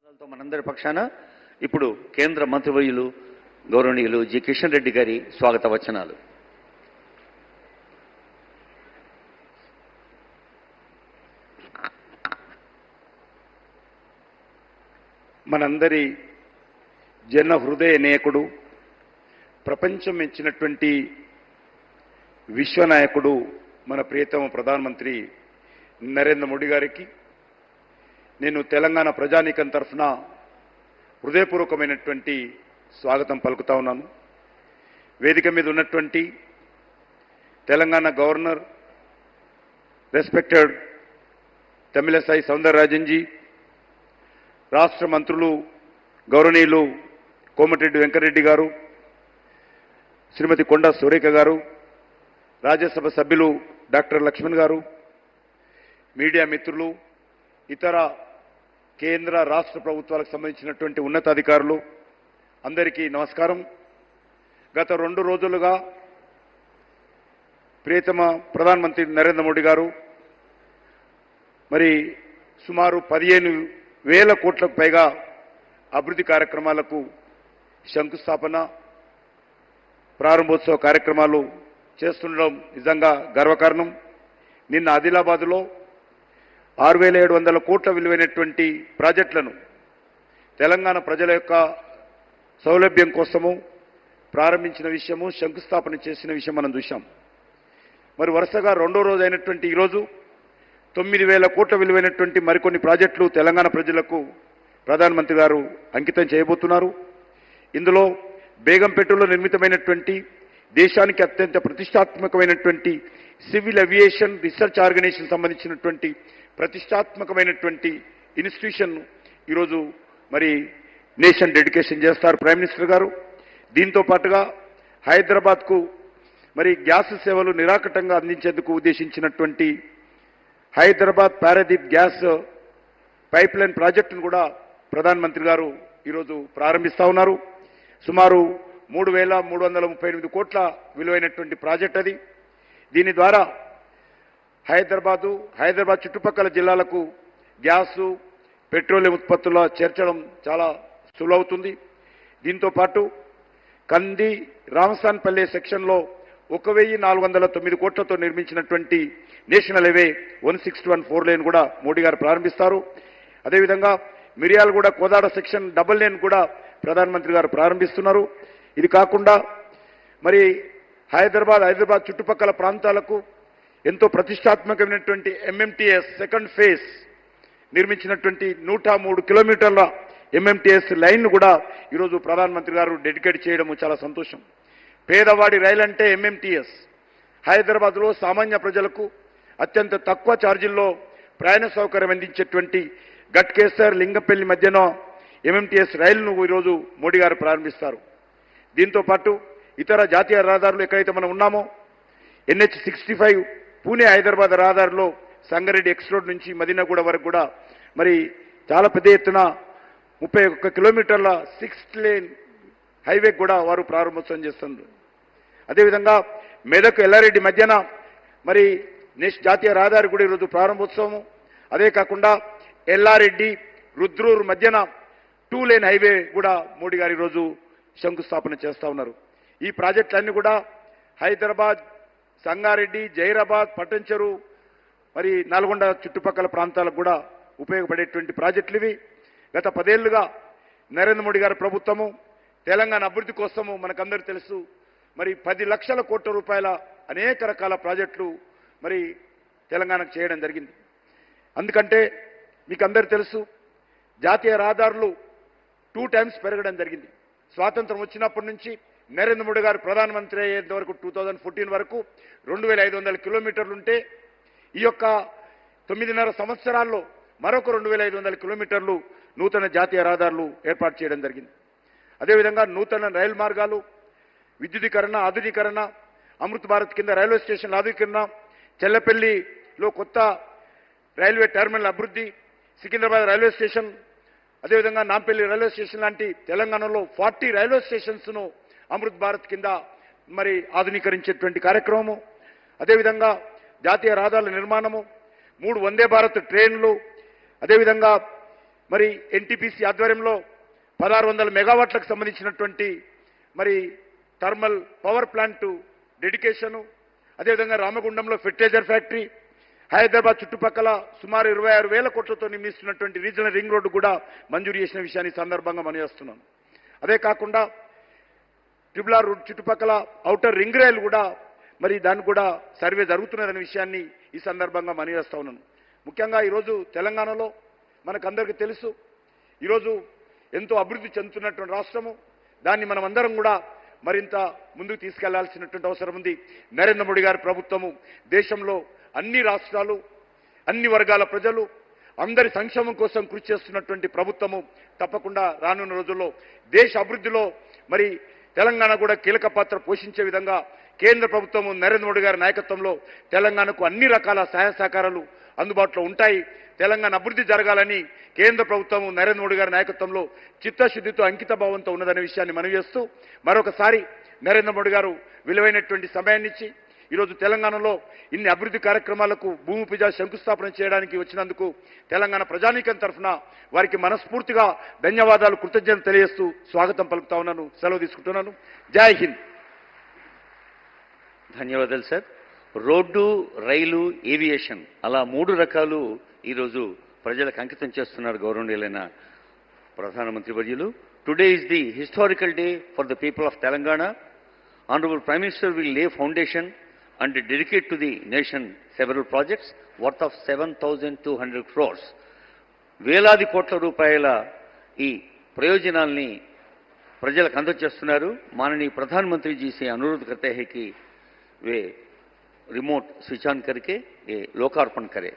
మనందరి పక్షాన ఇప్పుడు కేంద్ర మంత్రివర్యులు గౌరవనీయులు జి కిషన్ రెడ్డి గారి స్వాగత వచనాలు. మనందరి జన హృదయ నాయకుడు, ప్రపంచం మెచ్చినటువంటి విశ్వనాయకుడు మన ప్రియతమ ప్రధానమంత్రి నరేంద్ర మోడీ గారికి నేను తెలంగాణ ప్రజానీకం తరఫున హృదయపూర్వకమైనటువంటి స్వాగతం పలుకుతా ఉన్నాను. వేదిక మీద ఉన్నటువంటి తెలంగాణ గవర్నర్ రెస్పెక్టెడ్ తమిళసై సౌందరరాజన్ జీ, రాష్ట్ర మంత్రులు గౌరవనీయులు కోమటిరెడ్డి వెంకటరెడ్డి గారు, శ్రీమతి కొండా సురేఖ గారు, రాజ్యసభ సభ్యులు డాక్టర్ లక్ష్మణ్ గారు, మీడియా మిత్రులు, ఇతర కేంద్ర రాష్ట్ర ప్రభుత్వాలకు సంబంధించినటువంటి ఉన్నతాధికారులు అందరికీ నమస్కారం. గత 2 రోజులుగా ప్రియతమ ప్రధానమంత్రి నరేంద్ర మోడీ గారు మరి సుమారు 15,000 కోట్లకు పైగా అభివృద్ధి కార్యక్రమాలకు శంకుస్థాపన, ప్రారంభోత్సవ కార్యక్రమాలు చేస్తుండడం నిజంగా గర్వకారణం. నిన్న ఆదిలాబాద్లో 6,700 కోట్ల విలువైనటువంటి ప్రాజెక్టులను తెలంగాణ ప్రజల యొక్క సౌలభ్యం కోసము ప్రారంభించిన విషయము, శంకుస్థాపన చేసిన విషయం మనం చూశాం. మరి వరుసగా 2వ రోజు అయినటువంటి ఈరోజు 9,000 కోట్ల విలువైనటువంటి మరికొన్ని ప్రాజెక్టులు తెలంగాణ ప్రజలకు ప్రధానమంత్రి గారు అంకితం చేయబోతున్నారు. ఇందులో బేగంపేటలో నిర్మితమైనటువంటి దేశానికి అత్యంత ప్రతిష్టాత్మకమైనటువంటి సివిల్ ఏవియేషన్ రీసెర్చ్ ఆర్గనైజేషన్ సంబంధించినటువంటి ప్రతిష్టాత్మకమైనటువంటి ఇన్స్టిట్యూషన్ ఈరోజు మరి నేషన్ డెడికేషన్ చేస్తారు ప్రైమ్ మినిస్టర్ గారు. దీంతో పాటుగా హైదరాబాద్కు మరి గ్యాస్ సేవలు నిరాకటంగా అందించేందుకు ఉద్దేశించినటువంటి Hyderabad Paradip gas pipeline ప్రాజెక్టును కూడా ప్రధానమంత్రి గారు ఈరోజు ప్రారంభిస్తా ఉన్నారు. సుమారు 3,338 కోట్ల విలువైనటువంటి ప్రాజెక్ట్ అది. దీని ద్వారా హైదరాబాద్ చుట్టుపక్కల జిల్లాలకు గ్యాసు, పెట్రోలియం ఉత్పత్తుల చేర్చడం చాలా సులువవుతుంది. దీంతో పాటు కంది రామసాన్పల్లె సెక్షన్లో 1,409 కోట్లతో నిర్మించినటువంటి నేషనల్ హైవే 161 4 లేన్ కూడా మోడీ గారు ప్రారంభిస్తారు. అదేవిధంగా Miryalaguda Kodad section double lane కూడా ప్రధానమంత్రి గారు ప్రారంభిస్తున్నారు. ఇది కాకుండా మరి హైదరాబాద్ చుట్టుపక్కల ప్రాంతాలకు ఎంతో ప్రతిష్టాత్మకమైనటువంటి ఎంఎంటీఎస్ సెకండ్ ఫేజ్ నిర్మించినటువంటి 103 కిలోమీటర్ల ఎంఎంటీఎస్ లైన్ను కూడా ఈరోజు ప్రధానమంత్రి గారు డెడికేట్ చేయడం చాలా సంతోషం. పేదవాడి రైలు అంటే ఎంఎంటీఎస్. హైదరాబాద్లో సామాన్య ప్రజలకు అత్యంత తక్కువ ఛార్జీల్లో ప్రయాణ సౌకర్యం అందించేటువంటి గట్కేసర్ లింగంపల్లి మధ్యన ఎంఎంటీఎస్ రైలును ఈరోజు మోడీ గారు ప్రారంభిస్తారు. దీంతో పాటు ఇతర జాతీయ రహదారులు ఎక్కడైతే మనం ఉన్నామో NH65 పూణే హైదరాబాద్ రహదారిలో సంగారెడ్డి ఎక్స్ రోడ్ నుంచి మదీనాగూడ వరకు కూడా మరి చాలా పెద్ద ఎత్తున 31 కిలోమీటర్ల 6 లేన్ హైవే కూడా వారు ప్రారంభోత్సవం చేస్తున్నారు. అదేవిధంగా మెదక్ ఎల్లారెడ్డి మధ్యన మరి జాతీయ రహదారి కూడా ఈరోజు ప్రారంభోత్సవము. అదే కాకుండా ఎల్లారెడ్డి రుద్రూరు మధ్యన 2 లేన్ హైవే కూడా మోడీ గారు ఈరోజు శంకుస్థాపన చేస్తా ఉన్నారు. ఈ ప్రాజెక్టులన్నీ కూడా హైదరాబాద్, సంగారెడ్డి, జైరాబాద్, పట్టంచెరు మరి నల్గొండ చుట్టుపక్కల ప్రాంతాలకు కూడా ఉపయోగపడేటువంటి ప్రాజెక్టులు ఇవి. గత 10 ఏళ్లుగా నరేంద్ర మోడీ గారి ప్రభుత్వము తెలంగాణ అభివృద్ధి కోసము మనకందరూ తెలుసు మరి 10 లక్షల కోట్ల రూపాయల అనేక రకాల ప్రాజెక్టులు మరి తెలంగాణకు చేయడం జరిగింది. అందుకంటే మీకు అందరూ తెలుసు జాతీయ రహదారులు 2 టైమ్స్ పెరగడం జరిగింది. స్వాతంత్రం వచ్చినప్పటి నుంచి నరేంద్ర మోడీ గారు ప్రధానమంత్రి అయ్యేంత వరకు 2014 వరకు 2,500 కిలోమీటర్లు ఉంటే ఈ యొక్క 9.5 సంవత్సరాల్లో మరొక 2,500 కిలోమీటర్లు నూతన జాతీయ రహదారులు ఏర్పాటు చేయడం జరిగింది. అదేవిధంగా నూతన రైలు మార్గాలు, విద్యుదీకరణ, ఆధునీకరణ, అమృత్ భారత్ కింద రైల్వే స్టేషన్ల ఆధునీకరణ, చెల్లపల్లిలో కొత్త రైల్వే టెర్మినల్ అభివృద్ధి, సికింద్రాబాద్ రైల్వే స్టేషన్, అదేవిధంగా నాంపల్లి రైల్వే స్టేషన్ లాంటి తెలంగాణలో 40 రైల్వే స్టేషన్స్ను అమృత్ భారత్ కింద మరి ఆధునీకరించేటువంటి కార్యక్రమము. అదేవిధంగా జాతీయ రహదారుల నిర్మాణము, 3 వందే భారత్ ట్రైన్లు, అదేవిధంగా మరి ఎన్టీపీసీ ఆధ్వర్యంలో 1600 మెగావాట్లకు సంబంధించినటువంటి మరి థర్మల్ పవర్ ప్లాంట్ డెడికేషను, అదేవిధంగా రామగుండంలో ఫెర్టిలైజర్ ఫ్యాక్టరీ, హైదరాబాద్ చుట్టుపక్కల సుమారు 26,000 కోట్లతో నిర్మిస్తున్నటువంటి రీజనల్ రింగ్ రోడ్డు కూడా మంజూరు చేసిన విషయాన్ని ఈ సందర్భంగా మనవిస్తున్నాను. అదే కాకుండా ట్రిపుల్ ఆర్ రోడ్ చుట్టుపక్కల ఔటర్ రింగ్ రైలు కూడా మరి దానికి కూడా సర్వే జరుగుతున్నదనే విషయాన్ని ఈ సందర్భంగా మనవిస్తా ఉన్నాను. ముఖ్యంగా ఈరోజు తెలంగాణలో మనకందరికీ తెలుసు, ఈరోజు ఎంతో అభివృద్ధి చెందుతున్నటువంటి రాష్ట్రము. దాన్ని మనం అందరం కూడా మరింత ముందుకు తీసుకెళ్లాల్సినటువంటి అవసరం ఉంది. నరేంద్ర మోడీ గారి ప్రభుత్వము దేశంలో అన్ని రాష్ట్రాలు, అన్ని వర్గాల ప్రజలు అందరి సంక్షేమం కోసం కృషి చేస్తున్నటువంటి ప్రభుత్వము. తప్పకుండా రానున్న రోజుల్లో దేశ అభివృద్ధిలో మరి తెలంగాణ కూడా కీలక పాత్ర పోషించే విధంగా కేంద్ర ప్రభుత్వము నరేంద్ర మోడీ గారి నాయకత్వంలో తెలంగాణకు అన్ని రకాల సహాయ సహకారాలు అందుబాటులో ఉంటాయి. తెలంగాణ అభివృద్ధి జరగాలని కేంద్ర ప్రభుత్వము నరేంద్ర మోడీ గారి నాయకత్వంలో చిత్తశుద్ధితో అంకిత భావంతో ఉన్నదనే విషయాన్ని మనవి చేస్తూ మరొకసారి నరేంద్ర మోడీ గారు విలువైనటువంటి సమయాన్నిచ్చి ఈరోజు తెలంగాణలో ఇన్ని అభివృద్ధి కార్యక్రమాలకు భూమి పూజ శంకుస్థాపన చేయడానికి వచ్చినందుకు తెలంగాణ ప్రజానీకం తరఫున వారికి మనస్ఫూర్తిగా ధన్యవాదాలు, కృతజ్ఞతలు తెలియజేస్తూ స్వాగతం పలుకుతా ఉన్నాను. సెలవు తీసుకుంటున్నాను. జై హింద్. ధన్యవాదాలు సార్. రోడ్డు, రైలు, ఏవియేషన్ అలా 3 రకాలు ఈరోజు ప్రజలకు అంకితం చేస్తున్నారు గౌరవనీయులైన ప్రధానమంత్రి వర్యులు. Today is the historical day for the people of Telangana. Honorable Prime Minister will lay foundation and dedicate to the nation several projects worth of 7,200 crores. వేలాది కోట్ల రూపాయల ఈ ప్రయోజనాల్ని ప్రజలకు అందజేస్తున్నారు. माननीय प्रधानमंत्री जी से अनुरोध करते हैं कि वे रिमोट स्विच ऑन करके ये लोकार्पण करें.